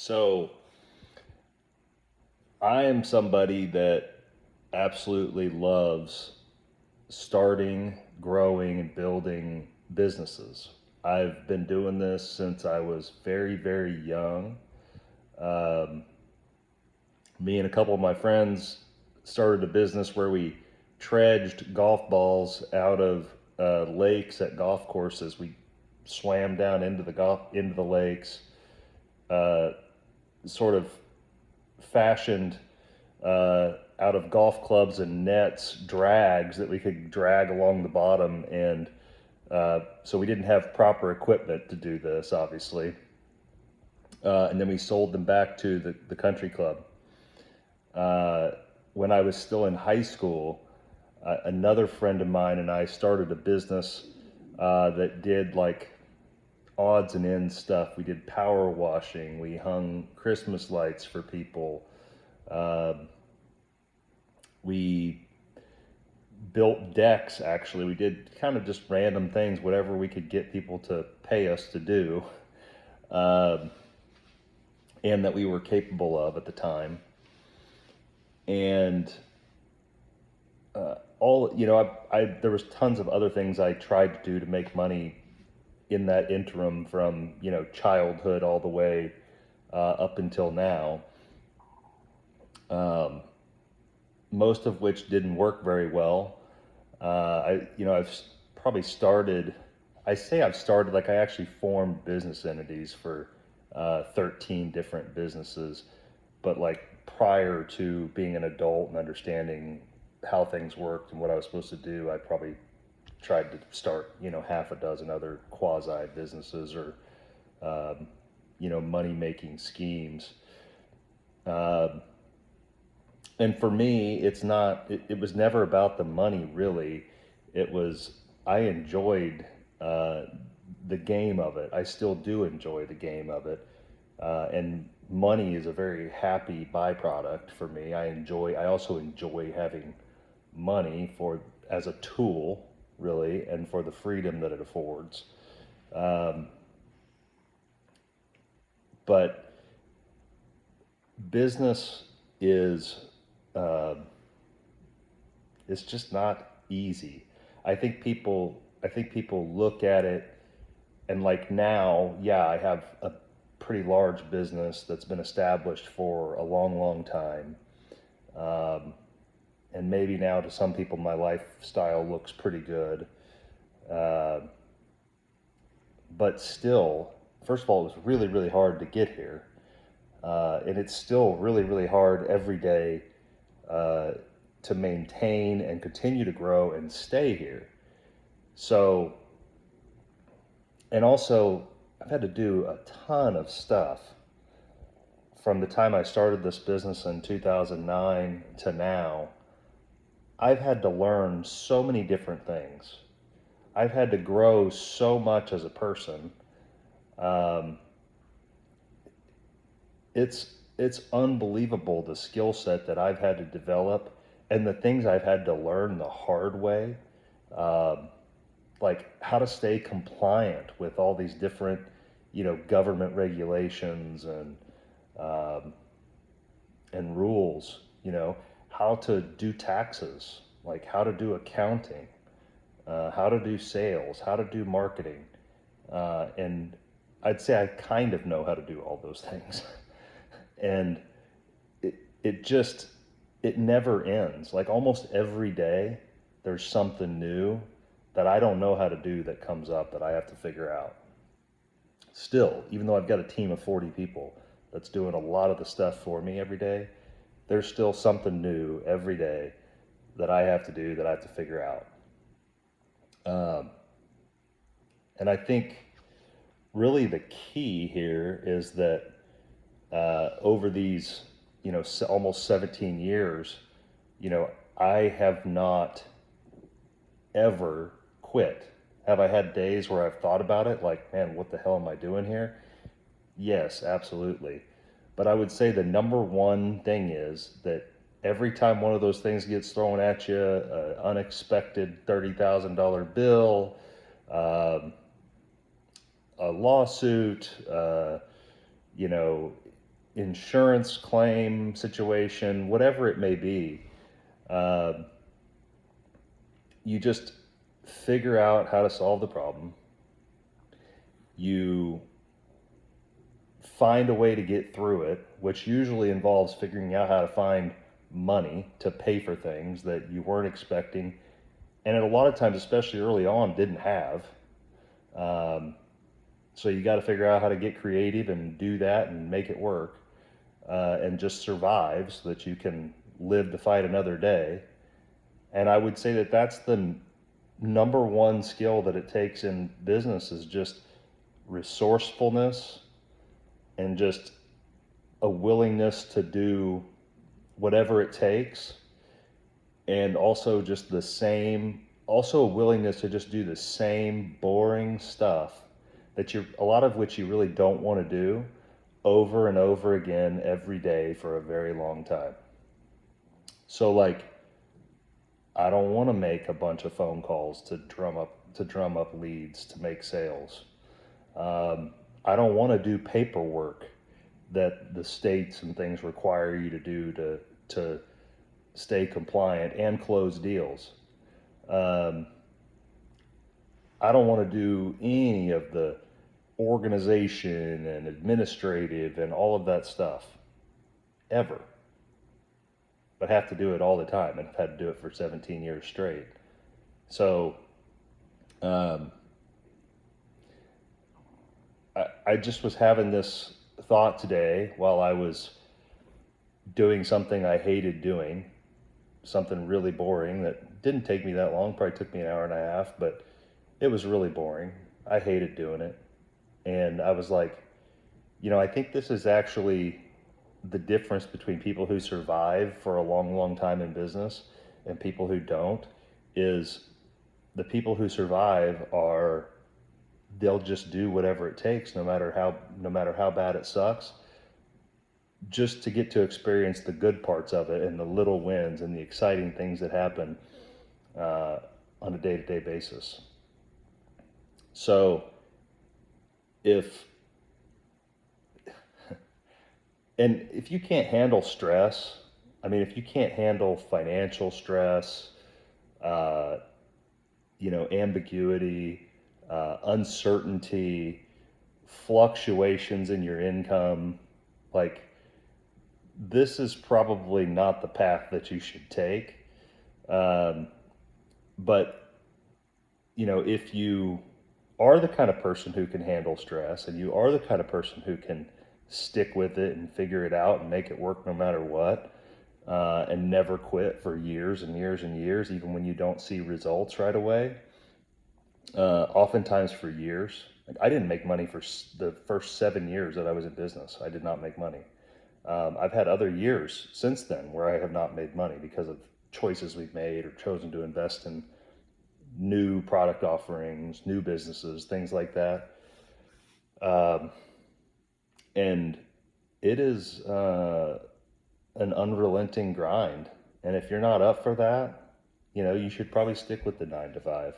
So I am somebody that absolutely loves starting, growing, and building businesses. I've been doing this since I was very, very young. Um, Me and a couple of my friends started a business where we dredged golf balls out of lakes at golf courses. We swam down into the lakes, uh, sort of fashioned out of golf clubs and nets drags that we could drag along the bottom. And so we didn't have proper equipment to do this, obviously. And then we sold them back to the country club. Uh, when I was still in high school, another friend of mine and I started a business that did like odds and ends stuff. We did power washing. We hung Christmas lights for people. Uh, we built decks, actually. We did kind of just random things, whatever we could get people to pay us to do, um, and that we were capable of at the time. And there was tons of other things I tried to do to make money in that interim from, childhood all the way up until now. Um, most of which didn't work very well. I've probably started. I say I've started like I actually formed business entities for 13 different businesses, but like prior to being an adult and understanding how things worked and what I was supposed to do, I probably tried to start half a dozen other quasi businesses or money making schemes. Um, and for me, it was never about the money really. It was, I enjoyed uh, the game of it. I still do enjoy the game of it. And money is a very happy byproduct for me. I also enjoy having money as a tool, really, and for the freedom that it affords. Um, but business is uh, it's just not easy. I think people look at it and like now, yeah, I have a pretty large business that's been established for a long, long time. Um, and maybe now to some people, my lifestyle looks pretty good. Uh, but still, first of all, it was really, really hard to get here. And it's still really, really hard every day uh, to maintain and continue to grow and stay here. So, and also, I've had to do a ton of stuff from the time I started this business in 2009 to now. I've had to learn so many different things. I've had to grow so much as a person. Um, it's unbelievable the skill set that I've had to develop and the things I've had to learn the hard way. Um, like how to stay compliant with all these different, government regulations um, and rules. How to do taxes, like how to do accounting, how to do sales, how to do marketing, and I'd say I kind of know how to do all those things. And it, it just it never ends. Like almost every day there's something new that I don't know how to do that comes up that I have to figure out. Still, even though I've got a team of 40 people that's doing a lot of the stuff for me every day, there's still something new every day that I have to do that I have to figure out. Um, and I think really the key here is that over these, almost 17 years, I have not ever quit. Have I had days where I've thought about it, like, man, what the hell am I doing here? Yes, absolutely. But I would say the number one thing is that every time one of those things gets thrown at you, an unexpected $30,000 bill, um, a lawsuit, you know, insurance claim situation, whatever it may be, uh, you just figure out how to solve the problem. You find a way to get through it, which usually involves figuring out how to find money to pay for things that you weren't expecting, and a lot of times, especially early on, didn't have. Um, so you got to figure out how to get creative and do that and make it work, and just survive so that you can live to fight another day. And I would say that that's the number one skill that it takes in business is just resourcefulness and just a willingness to do whatever it takes, and also just the same, also a willingness to just do the same boring stuff that you, a lot of which you really don't want to do, over and over again every day for a very long time. So like, I don't want to make a bunch of phone calls to drum up leads to make sales. I don't want to do paperwork that the states and things require you to do to stay compliant and close deals. Um, I don't want to do any of the organization and administrative and all of that stuff ever, but have to do it all the time, and I've had to do it for 17 years straight. So um, I just was having this thought today while I was doing something I hated doing, something really boring that didn't take me that long, probably took me an hour and a half, but it was really boring. I hated doing it. And I was like, I think this is actually the difference between people who survive for a long, long time in business and people who don't, is the people who survive are, they'll just do whatever it takes, no matter how bad it sucks, just to get to experience the good parts of it and the little wins and the exciting things that happen uh, on a day-to-day basis. So if if you can't handle stress, I mean, if you can't handle financial stress, uh, ambiguity, uncertainty, fluctuations in your income, like, this is probably not the path that you should take. Um, but, if you are the kind of person who can handle stress, and you are the kind of person who can stick with it and figure it out and make it work no matter what, and never quit for years and years and years, even when you don't see results right away, oftentimes for years. Like, I didn't make money for the first 7 years that I was in business. I did not make money. I've had other years since then where I have not made money because of choices we've made or chosen to invest in new product offerings, new businesses, things like that. Um, and it is an unrelenting grind. And if you're not up for that, you should probably stick with the 9 to 5.